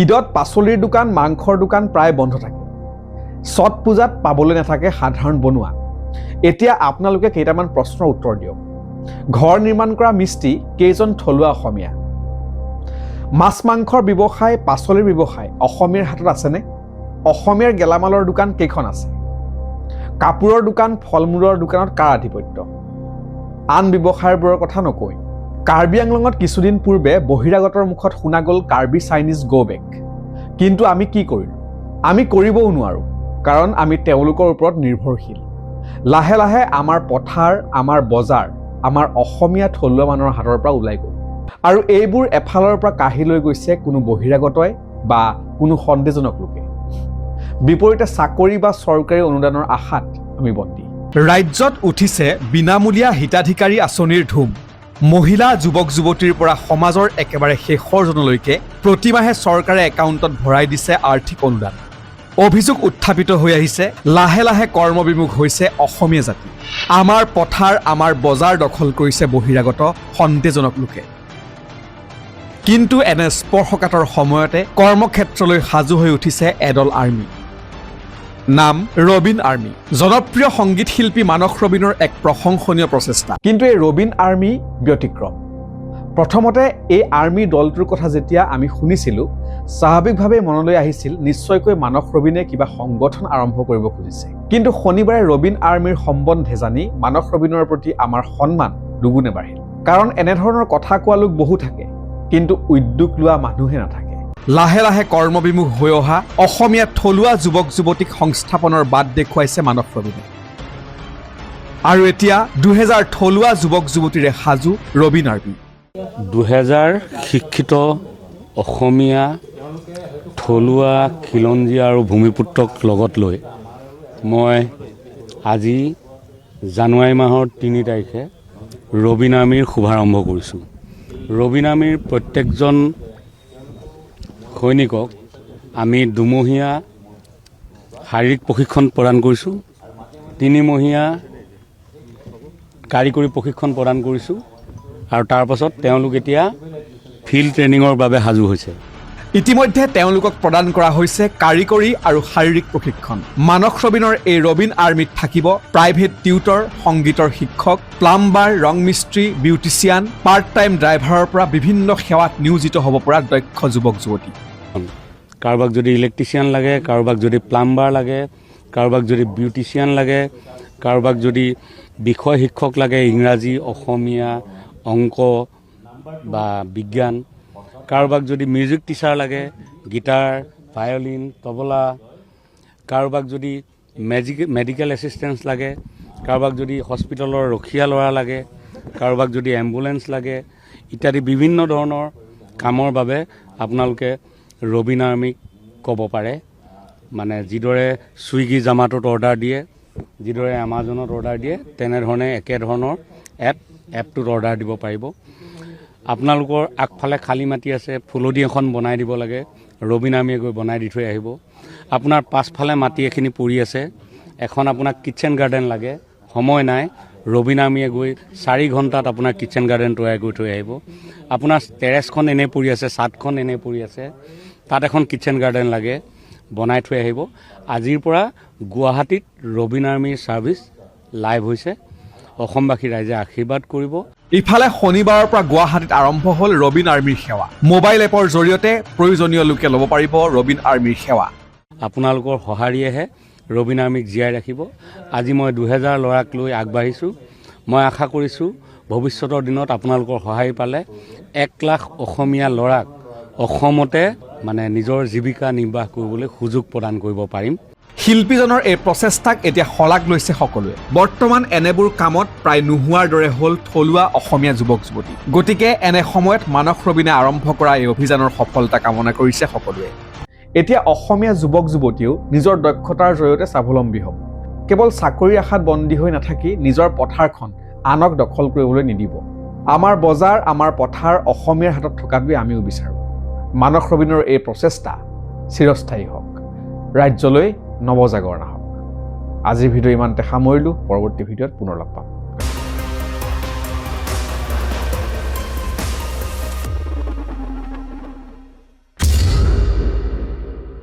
ঈদত পাচলিৰ দোকান মাংসৰ দোকান প্ৰায় বন্ধ থাকে ছট পূজাত পাবলৈ নাথাকে সাধাৰণ বনোৱা এতিয়া আপোনালোকে কেইটামান প্ৰশ্নৰ উত্তৰ দিয়ক ঘৰ নিৰ্মাণ কৰা মিস্ত্ৰী কেইজন থলুৱা অসমীয়া মাছ মাংসৰ ব্যৱসায় পাচলিৰ ব্যৱসায় অসমীয়াৰ হাতত আছেনে অসমীয়াৰ গেলামালৰ দোকান কেইখন আছে কাপোৰৰ দোকান ফলমূলৰ দোকানত কাৰ আধিপত্য আন ব্যৱসায়বোৰৰ কথা নকৈ কাৰ্বি আংলঙত কিছুদিন পূৰ্বে বহিৰাগতৰ মুখত শুনা গ'ল কাৰ্বি চাইনিজ গো বেক কিন্তু আমি কি কৰিলোঁ আমি কৰিবও নোৱাৰোঁ কাৰণ আমি তেওঁলোকৰ ওপৰত নিৰ্ভৰশীল লাহে লাহে আমাৰ পথাৰ আমাৰ বজাৰ আমাৰ অসমীয়া থলুৱা মানুহৰ হাতৰ পৰা ওলাই গ'ল আৰু এইবোৰ এফালৰ পৰা কাঢ়ি লৈ গৈছে কোনো বহিৰাগতই বা কোনো সন্দেহজনক লোকে বিপৰীতে চাকৰি বা চৰকাৰী অনুদানৰ আশাত আমি বন্দী ৰাজ্যত উঠিছে বিনামূলীয়া হিতাধিকাৰী আঁচনিৰ ধুম মহিলা যুৱক যুৱতীৰ পৰা সমাজৰ একেবাৰে শেষৰজনলৈকে প্ৰতিমাহে চৰকাৰে একাউণ্টত ভৰাই দিছে আৰ্থিক অনুদান অভিযোগ উত্থাপিত হৈ আহিছে লাহে লাহে কৰ্মবিমুখ হৈছে অসমীয়া জাতি আমাৰ পথাৰ আমাৰ বজাৰ দখল কৰিছে বহিৰাগত সন্দেহজনক লোকে কিন্তু এনে স্পৰ্শকাতৰ সময়তে কৰ্মক্ষেত্ৰলৈ সাজু হৈ উঠিছে এডল আৰ্মি নাম ৰবিন আৰ্মি জনপ্ৰিয় সংগীত শিল্পী মানস ৰবিনৰ এক প্ৰশংসনীয় প্ৰচেষ্টা কিন্তু এই ৰবিন আৰ্মি ব্যতিক্ৰম প্ৰথমতে এই আৰ্মি দলটোৰ কথা যেতিয়া আমি শুনিছিলোঁ স্বাভাৱিকভাৱে মনলৈ আহিছিল নিশ্চয়কৈ মানস ৰবিনে কিবা সংগঠন আৰম্ভ কৰিব খুজিছে কিন্তু শনিবাৰে ৰবিন আৰ্মিৰ সম্বন্ধে জানি মানস ৰবিনৰ প্ৰতি আমাৰ সন্মান দুগুণে বাঢ়িল কাৰণ এনেধৰণৰ কথা কোৱা লোক বহু থাকে কিন্তু উদ্যোগ লোৱা মানুহে নাথাকে লাহে লাহে কৰ্মবিমুখ হৈ অহা অসমীয়া থলুৱা যুৱক যুৱতীক সংস্থাপনৰ বাট দেখুৱাইছে মানস ৰবিনে আৰু এতিয়া 2000 থলুৱা যুৱক যুৱতীৰে সাজু ৰবিন আৰ্মি 2000 শিক্ষিত অসমীয়া থলুৱা খিলঞ্জীয়া আৰু ভূমিপুত্ৰক লগত লৈ মই আজি জানুৱাৰী মাহৰ 3 তাৰিখে ৰবিন আৰ্মিৰ শুভাৰম্ভ কৰিছোঁ ৰবিন আৰ্মিৰ প্ৰত্যেকজন সৈনিকক আমি দুমহীয়া শাৰীৰিক প্ৰশিক্ষণ প্ৰদান কৰিছোঁ 3 মহীয়া কাৰিকৰী প্ৰশিক্ষণ প্ৰদান কৰিছোঁ আৰু তাৰ পাছত তেওঁলোক এতিয়া ফিল্ড ট্ৰেইনিঙৰ বাবে সাজু হৈছে ইতিমধ্যে তেওঁলোকক প্ৰদান কৰা হৈছে কাৰিকৰী আৰু শাৰীৰিক প্ৰশিক্ষণ মানস ৰবিনৰ এই ৰবিন আৰ্মিত থাকিব প্ৰাইভেট টিউটৰ সংগীতৰ শিক্ষক প্লাম্বাৰ ৰং মিস্ত্ৰী বিউটিচিয়ান পাৰ্ট টাইম ড্ৰাইভাৰৰ পৰা বিভিন্ন সেৱাত নিয়োজিত হ'ব পৰা দক্ষ যুৱক যুৱতী কাৰোবাক যদি ইলেক্ট্ৰিচিয়ান লাগে কাৰোবাক যদি প্লাম্বাৰ লাগে কাৰোবাক যদি বিউটিচিয়ান লাগে কাৰোবাক যদি বিষয় শিক্ষক লাগে ইংৰাজী অসমীয়া অংক বা বিজ্ঞান কাৰোবাক যদি মিউজিক টিচাৰ লাগে গিটাৰ ভায়লিন তবলা কাৰোবাক যদি মেডিকেল এছিষ্টেঞ্চ লাগে কাৰোবাক যদি হস্পিটেলৰ ৰখীয়া ল'ৰা লাগে কাৰোবাক যদি এম্বুলেঞ্চ লাগে ইত্যাদি বিভিন্ন ধৰণৰ কামৰ বাবে আপোনালোকে ৰবিন আৰ্মিক ক'ব পাৰে মানে যিদৰে ছুইগি জামাটোত অৰ্ডাৰ দিয়ে যিদৰে এমাজনত অৰ্ডাৰ দিয়ে তেনেধৰণে একেধৰণৰ এপটোত অৰ্ডাৰ দিব পাৰিব আপোনালোকৰ আগফালে খালী মাটি আছে ফুলদি এখন বনাই দিব লাগে ৰবিন আৰ্মিয়ে গৈ বনাই দি থৈ আহিব আপোনাৰ পাছফালে মাটি এখিনি পৰি আছে এখন আপোনাক কিটচেন গাৰ্ডেন লাগে সময় নাই ৰবিন আৰ্মিয়ে গৈ 4 ঘণ্টাত আপোনাৰ কিটচেন গাৰ্ডেন তৈয়াৰ কৰি থৈ আহিব আপোনাৰ টেৰেছখন এনেই পৰি আছে ছাদখন এনেই পৰি আছে তাত এখন কিটচেন গাৰ্ডেন লাগে বনাই থৈ আহিব আজিৰ পৰা গুৱাহাটীত ৰবিন আৰ্মিৰ ছাৰ্ভিচ লাইভ হৈছে অসমবাসী ৰাইজে আশীৰ্বাদ কৰিব ইফালে শনিবাৰৰ পৰা গুৱাহাটীত আৰম্ভ হ'ল ৰবিন আৰ্মিৰ সেৱা মোবাইল এপৰ জৰিয়তে প্ৰয়োজনীয় লোকে ল'ব পাৰিব ৰবিন আৰ্মিৰ সেৱা আপোনালোকৰ সঁহাৰিয়েহে ৰবিন আৰ্মিক জীয়াই ৰাখিব আজি মই 2000 ল'ৰাক লৈ আগবাঢ়িছোঁ মই আশা কৰিছোঁ ভৱিষ্যতৰ দিনত আপোনালোকৰ সহায় পালে 1 লাখ অসমীয়া ল'ৰাক অসমতে মানে নিজৰ জীৱিকা নিৰ্বাহ কৰিবলৈ সুযোগ প্ৰদান কৰিব পাৰিম শিল্পীজনৰ এই প্ৰচেষ্টাক এতিয়া শলাগ লৈছে সকলোৱে বৰ্তমান এনেবোৰ কামত প্ৰায় নোহোৱাৰ দৰে হ'ল থলুৱা অসমীয়া যুৱক যুৱতী গতিকে এনে সময়ত মানস ৰবিনে আৰম্ভ কৰা এই অভিযানৰ সফলতা কামনা কৰিছে সকলোৱে এতিয়া অসমীয়া যুৱক যুৱতীয়েও নিজৰ দক্ষতাৰ জৰিয়তে স্বাৱলম্বী হ'ব কেৱল চাকৰিৰ আশাত বন্দী হৈ নাথাকি নিজৰ পথাৰখন আনক দখল কৰিবলৈ নিদিব আমাৰ বজাৰ আমাৰ পথাৰ অসমীয়াৰ হাতত থকাটোৱে আমিও বিচাৰোঁ মানস ৰবিনৰ এই প্ৰচেষ্টা চিৰস্থায়ী হওক ৰাজ্যলৈ নৱজাগৰণ হওক আজিৰ ভিডিঅ' ইমানতে সামৰিলোঁ পৰৱৰ্তী ভিডিঅ'ত পুনৰ লগ পাম